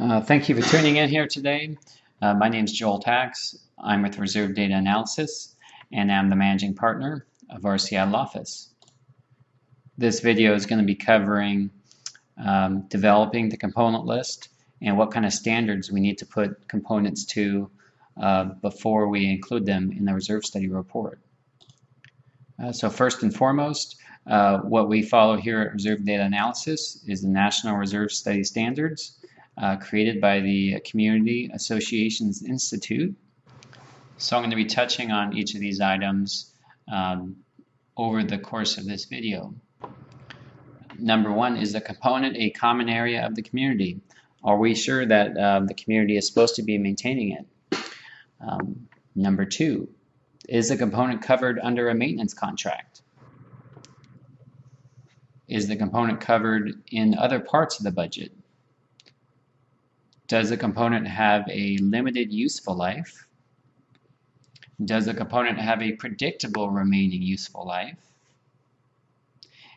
Thank you for tuning in here today. My name is Joel Tax. I'm with Reserve Data Analysis, and I'm the managing partner of our Seattle office. This video is going to be covering developing the component list and what kind of standards we need to put components to before we include them in the reserve study report. So first and foremost, what we follow here at Reserve Data Analysis is the National Reserve Study Standards created by the Community Associations Institute. So I'm going to be touching on each of these items over the course of this video. Number one, is the component a common area of the community? Are we sure that the community is supposed to be maintaining it? Number two, is the component covered under a maintenance contract? Is the component covered in other parts of the budget? Does the component have a limited useful life? Does the component have a predictable remaining useful life?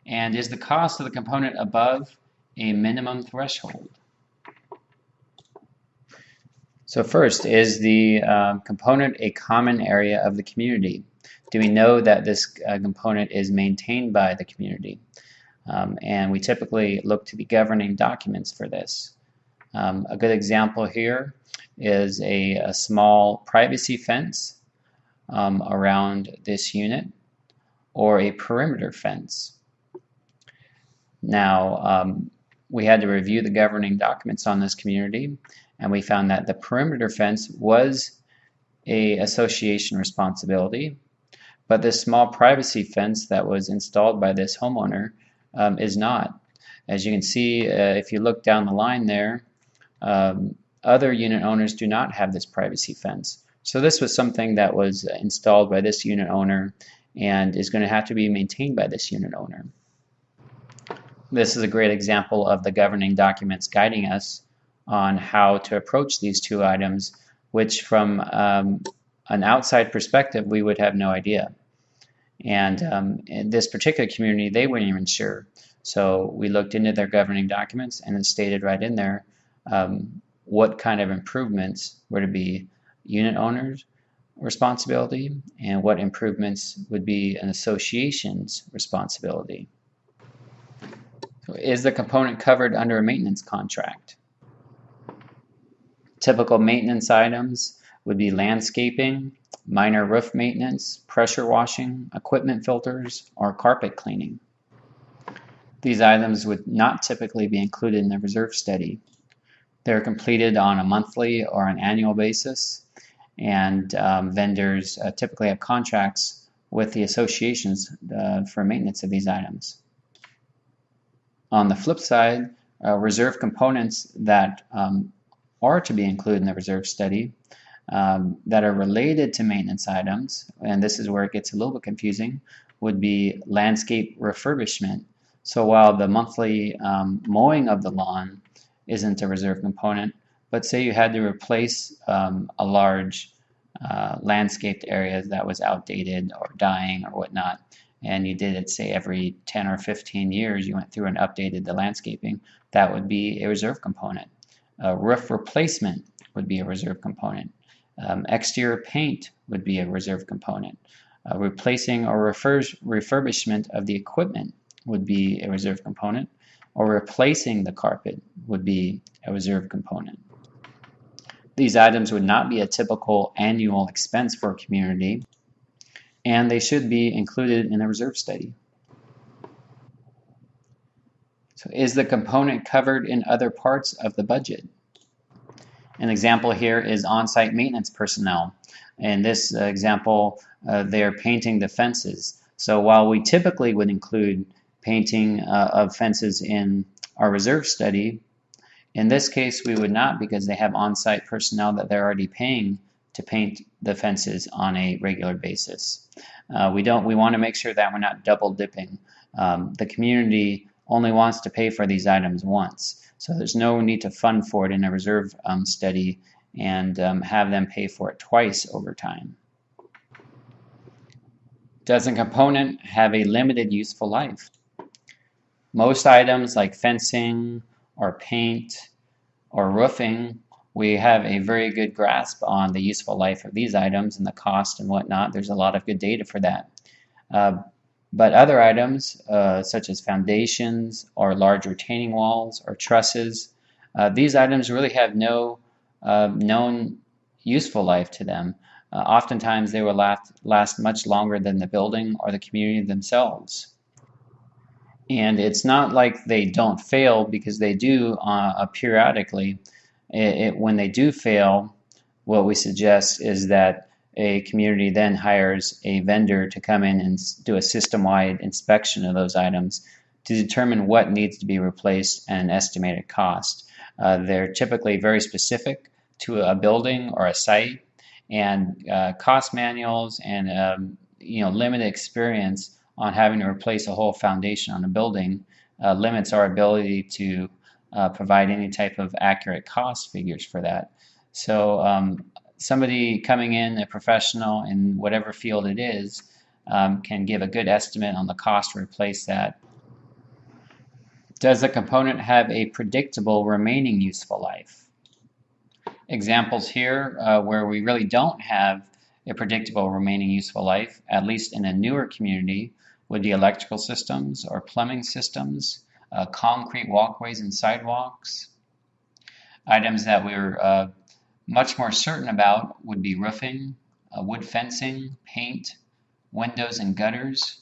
And is the cost of the component above a minimum threshold? So first, is the component a common area of the community? Do we know that this component is maintained by the community? And we typically look to the governing documents for this. A good example here is a small privacy fence around this unit, or a perimeter fence. Now, we had to review the governing documents on this community, and we found that the perimeter fence was an association responsibility, but this small privacy fence that was installed by this homeowner is not. As you can see, if you look down the line there, other unit owners do not have this privacy fence. So this was something that was installed by this unit owner and is going to have to be maintained by this unit owner. This is a great example of the governing documents guiding us on how to approach these two items, which from an outside perspective we would have no idea. And in this particular community, they weren't even sure. So we looked into their governing documents, and it stated right in there what kind of improvements were to be unit owners' responsibility and what improvements would be an association's responsibility. So is the component covered under a maintenance contract? Typical maintenance items would be landscaping, minor roof maintenance, pressure washing, equipment filters, or carpet cleaning. These items would not typically be included in the reserve study. They're completed on a monthly or an annual basis, and vendors typically have contracts with the associations for maintenance of these items. On the flip side, reserve components that are to be included in the reserve study that are related to maintenance items, and this is where it gets a little bit confusing, would be landscape refurbishment. So while the monthly mowing of the lawn isn't a reserve component, but say you had to replace a large landscaped area that was outdated or dying or whatnot, and you did it, say, every 10 or 15 years, you went through and updated the landscaping, that would be a reserve component. Roof replacement would be a reserve component. Exterior paint would be a reserve component. Replacing or refurbishment of the equipment would be a reserve component, or replacing the carpet would be a reserve component. These items would not be a typical annual expense for a community, and they should be included in a reserve study. So is the component covered in other parts of the budget? An example here is on-site maintenance personnel. In this example, they're painting the fences. So while we typically would include painting of fences in our reserve study, in this case we would not, because they have on-site personnel that they're already paying to paint the fences on a regular basis. We want to make sure that we're not double dipping. The community only wants to pay for these items once, so there's no need to fund for it in a reserve study and have them pay for it twice over time. Does a component have a limited useful life? Most items like fencing or paint or roofing, we have a very good grasp on the useful life of these items and the cost and whatnot. There's a lot of good data for that. But other items, such as foundations or large retaining walls or trusses, these items really have no known useful life to them. Oftentimes they will last much longer than the building or the community themselves. And it's not like they don't fail, because they do periodically. When they do fail, what we suggest is that a community then hires a vendor to come in and do a system-wide inspection of those items to determine what needs to be replaced and an estimated cost. They're typically very specific to a building or a site, and cost manuals and limited experience on having to replace a whole foundation on a building limits our ability to provide any type of accurate cost figures for that. So somebody coming in, a professional in whatever field it is, can give a good estimate on the cost to replace that. Does the component have a predictable remaining useful life? Examples here where we really don't have a predictable remaining useful life, at least in a newer community, would be electrical systems or plumbing systems, concrete walkways and sidewalks. Items that we're much more certain about would be roofing, wood fencing, paint, windows and gutters.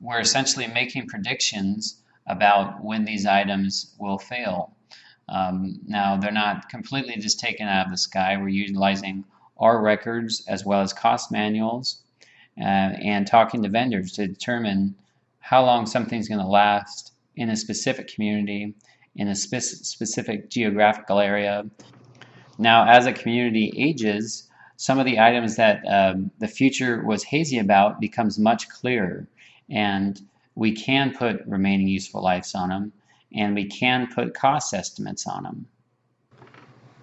We're essentially making predictions about when these items will fail. Now, they're not completely just taken out of the sky. We're utilizing our records as well as cost manuals and talking to vendors to determine how long something's going to last in a specific community, in a specific geographical area. Now, as a community ages, some of the items that the future was hazy about becomes much clearer, and we can put remaining useful lives on them, and we can put cost estimates on them.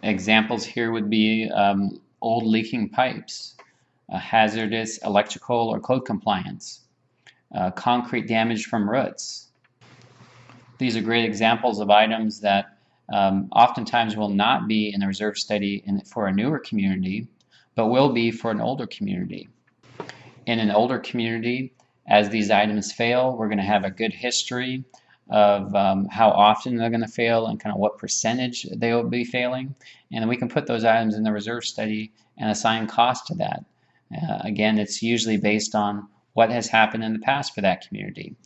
Examples here would be old leaking pipes, hazardous electrical or code compliance, concrete damage from roots. These are great examples of items that oftentimes will not be in a reserve study for a newer community, but will be for an older community. In an older community, as these items fail, we're going to have a good history of how often they're going to fail and kind of what percentage they will be failing. And then we can put those items in the reserve study and assign cost to that. Again, it's usually based on what has happened in the past for that community.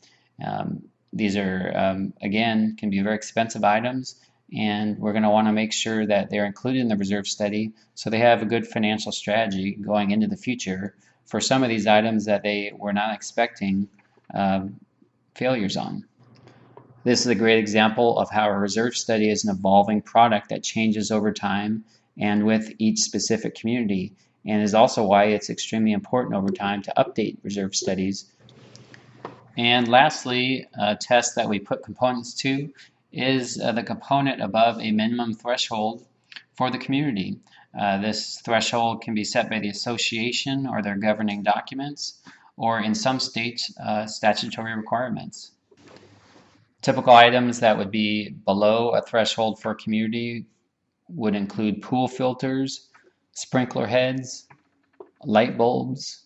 These are, again, can be very expensive items, and we're going to want to make sure that they're included in the reserve study so they have a good financial strategy going into the future for some of these items that they were not expecting failures on. This is a great example of how a reserve study is an evolving product that changes over time and with each specific community, and is also why it's extremely important over time to update reserve studies. And lastly, a test that we put components to is the component above a minimum threshold for the community. This threshold can be set by the association or their governing documents, or in some states, statutory requirements. Typical items that would be below a threshold for a community would include pool filters, sprinkler heads, light bulbs.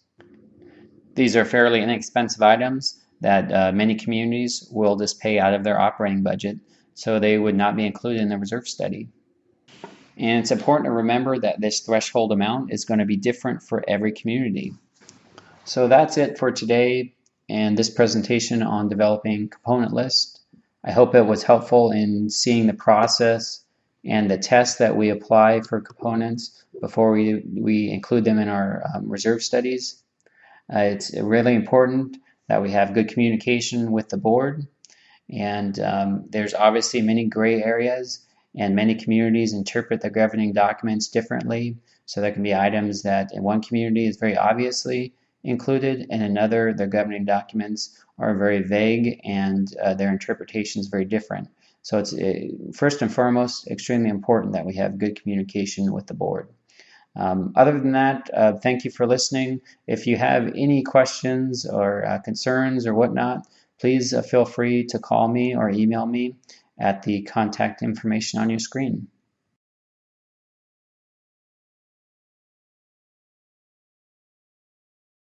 These are fairly inexpensive items that many communities will just pay out of their operating budget, so they would not be included in the reserve study. And it's important to remember that this threshold amount is going to be different for every community. So that's it for today and this presentation on developing component list. I hope it was helpful in seeing the process and the tests that we apply for components before we include them in our reserve studies. It's really important that we have good communication with the board, and there's obviously many gray areas, and many communities interpret the governing documents differently. So there can be items that in one community is very obviously included, and another, the governing documents are very vague and their interpretation is very different. So it's first and foremost extremely important that we have good communication with the board. Other than that, thank you for listening. If you have any questions or concerns or whatnot, please feel free to call me or email me. at the contact information on your screen.